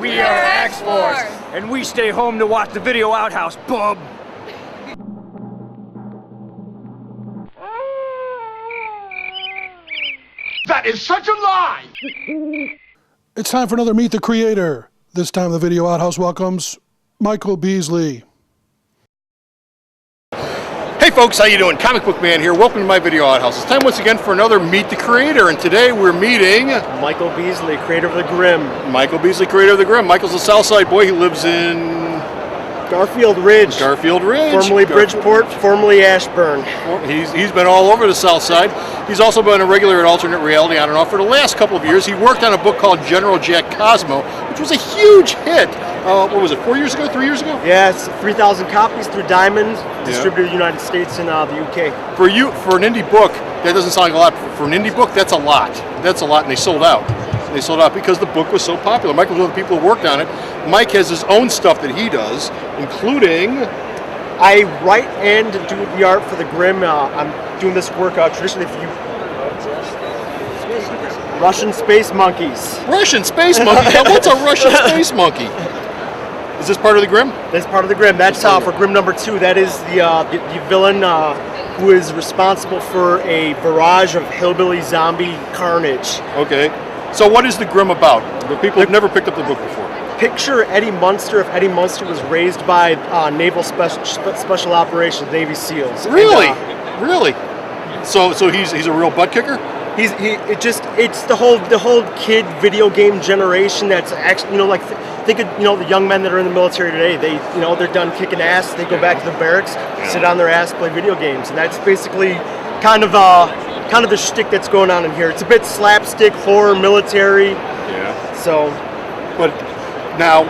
We are X-Force, and we stay home to watch the video outhouse, bub. That is such a lie! It's time for another Meet the Creator. This time the Video Outhouse welcomes Michael Beasley. Hey folks, how you doing? Comic Book Man here. Welcome to my Video Outhouse. It's time once again for another Meet the Creator, and today we're meeting Michael Beasley, creator of The Grimm. Michael Beasley, creator of The Grimm. Michael's a Southside boy. He lives in Garfield Ridge. Formerly Bridgeport, formerly Ashburn. He's been all over the South Side. He's also been a regular at Alternate Reality on and off for the last couple of years. He worked on a book called General Jack Cosmo, which was a huge hit. What was it, 4 years ago, 3 years ago? Yeah, it's 3,000 copies through Diamond, distributed in the United States and the UK. For an indie book, that doesn't sound like a lot. For an indie book, that's a lot. That's a lot, and they sold out. They sold out because the book was so popular. Mike was one of the people who worked on it. Mike has his own stuff that he does, including... I write and do the art for The Grimm. I'm doing this work traditionally for you. Russian space monkeys. Russian space monkey? Now, what's a Russian space monkey? Is this part of The Grimm? That's part of The Grimm. That's for Grimm number 2. That is the villain who is responsible for a barrage of hillbilly zombie carnage. Okay. So what is The Grimm about? The people have never picked up the book before. Picture Eddie Munster if Eddie Munster was raised by Naval Special Operations, Navy SEALs. Really? Really? So he's a real butt kicker? It's the whole kid video game generation that's actually, think of the young men that are in the military today. They're done kicking ass, they go back to the barracks, sit on their ass, play video games, and that's basically kind of the shtick that's going on in here. It's a bit slapstick, horror, military. Yeah. So, but now,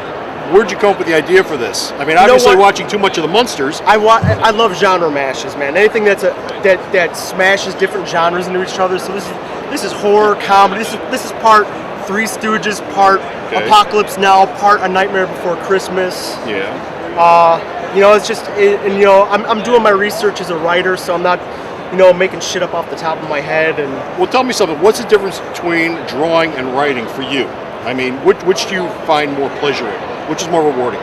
where'd you come up with the idea for this? I mean, obviously watching too much of the Munsters. I love genre mashes, man. Anything that smashes different genres into each other. So this is horror, comedy. This is part Three Stooges, part Apocalypse Now, part A Nightmare Before Christmas. Yeah. I'm doing my research as a writer, so I'm not, making shit up off the top of my head. And well, tell me something. What's the difference between drawing and writing for you? I mean, which do you find more pleasure in? Which is more rewarding?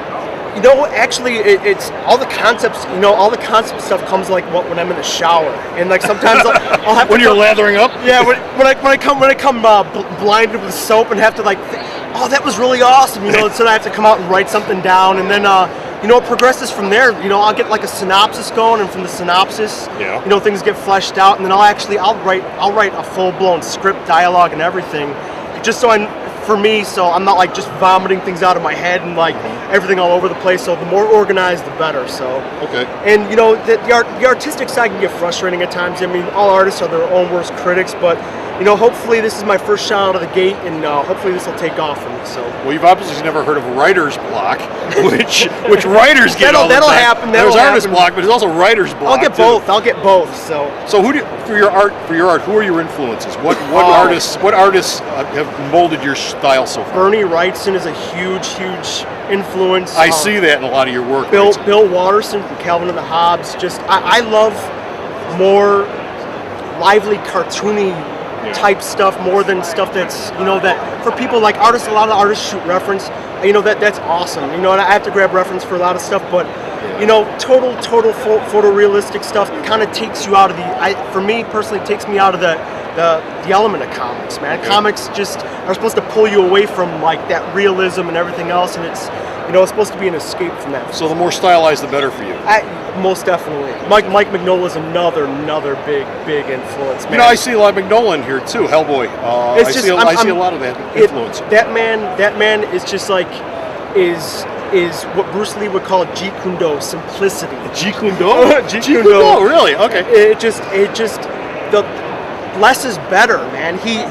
Actually, it's all the concepts. All the concept stuff comes when I'm in the shower, and sometimes I'll have when you're lathering up. Yeah, when I come blinded with soap and have to oh, that was really awesome. So I have to come out and write something down, and then it progresses from there. I'll get a synopsis going, and from the synopsis, things get fleshed out, and then I'll write a full blown script, dialogue, and everything, just so I'm not just vomiting things out of my head and everything all over the place. So the more organized, the better. So okay. And the artistic side can get frustrating at times. I mean, all artists are their own worst critics, but hopefully this is my first shot out of the gate, and hopefully this will take off for me. So well, you've obviously never heard of writer's block, which writers get all the time. That'll happen. There's artist block, but there's also writer's block. I'll get both. So for your art, who are your influences? What artists have molded your style so far? Bernie Wrightson is a huge influence. I see that in a lot of your work. Bill Watterson from Calvin and the Hobbes. I love more lively, cartoony type stuff more than stuff that's that for people like artists. A lot of artists shoot reference. That's awesome. And I have to grab reference for a lot of stuff, but total photorealistic stuff kind of takes you out of for me personally, takes me out of the element of comics, man. Okay. Comics just are supposed to pull you away from that realism and everything else, and it's it's supposed to be an escape from that. So the more stylized, the better for you. Most definitely. Mike Mignola is another big influence, man. I see a lot of Mignola in here too. Hellboy. I see a lot of that influence. That man is just is what Bruce Lee would call Jeet Kune Do, simplicity. Jeet Kune Do? Jeet Kune Do. Really? Okay. It just the less is better, man. He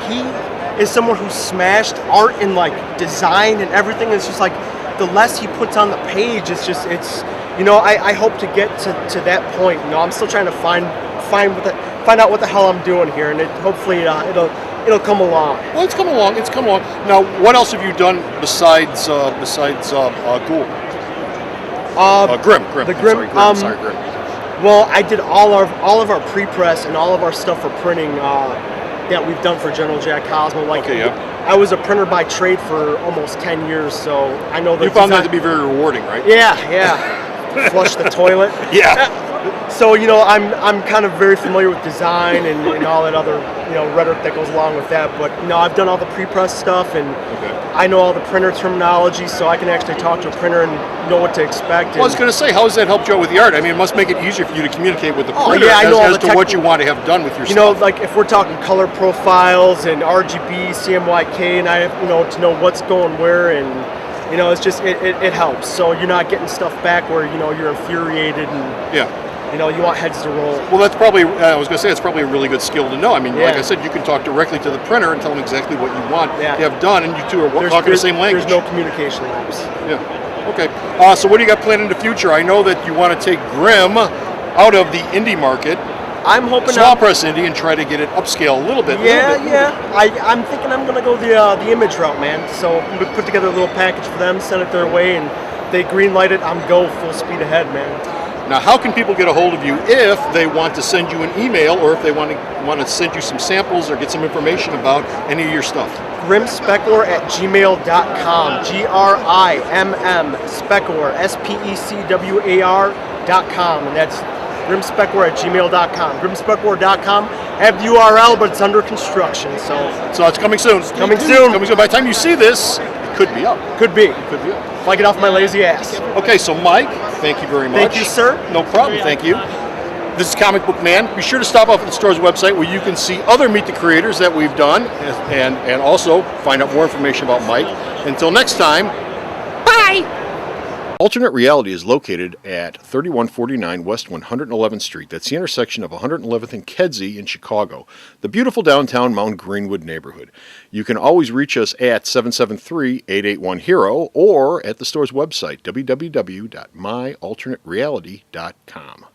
is someone who smashed art and design and everything. It's just the less he puts on the page, I hope to get to that point. I'm still trying to find out what the hell I'm doing here, and hopefully it'll come along. Well, it's come along. Now, what else have you done besides Ghoul? Grimm. The Grimm. Sorry, Grimm. Well, I did all of our pre-press and all of our stuff for printing that we've done for General Jack Cosmo. Like, Okay, yeah. I was a printer by trade for almost 10 years, so I know the You found that to be very rewarding, right? Yeah. Flush the toilet. Yeah. So, you know, I'm kind of very familiar with design and all that other, you know, rhetoric that goes along with that. But, you know, I've done all the pre-press stuff, and I know all the printer terminology, so I can actually talk to a printer and know what to expect. Well, I was going to say, how has that helped you out with the art? I mean, it must make it easier for you to communicate with the printer yeah, I know all as the to what you want to have done with your You stuff. know, like if we're talking color profiles and RGB, CMYK, and I have, you know, to know what's going where, and, you know, it's just, it helps. So you're not getting stuff back where, you know, you're infuriated and, Yeah. you know, you want heads to roll. Well, that's probably, I was going to say, it's probably a really good skill to know. I mean, Yeah. like I said, you can talk directly to the printer and tell them exactly what you want Yeah. to have done, and you two are talking the same language. There's no communication lapse. Yeah. Okay. So what do you got planned in the future? I know that you want to take Grimm out of the indie market, I'm hoping small press indie, and try to get it upscale a little bit. I'm thinking I'm gonna go the image route, man. So I'm gonna put together a little package for them, send it their way, and they green light it. I'm go full speed ahead, man. Now, how can people get a hold of you if they want to send you an email, or if they want to send you some samples or get some information about any of your stuff? grimmspeckler@gmail.com. GRIMM Speckler SPECWAR.com, and that's grimmspeckler@gmail.com. grimmspeckler.com. I have the URL, but it's under construction, so it's coming soon. Coming soon. Coming soon. By the time you see this, it could be up. could be. Could be up. If I get off my lazy ass. Okay, so Mike, thank you very much. Thank you, sir. No problem, thank you. This is Comic Book Man. Be sure to stop off at the store's website where you can see other Meet the Creators that we've done and also find out more information about Mike. Until next time, bye! Alternate Reality is located at 3149 West 111th Street. That's the intersection of 111th and Kedzie in Chicago, the beautiful downtown Mount Greenwood neighborhood. You can always reach us at 773-881-HERO or at the store's website, www.myalternatereality.com.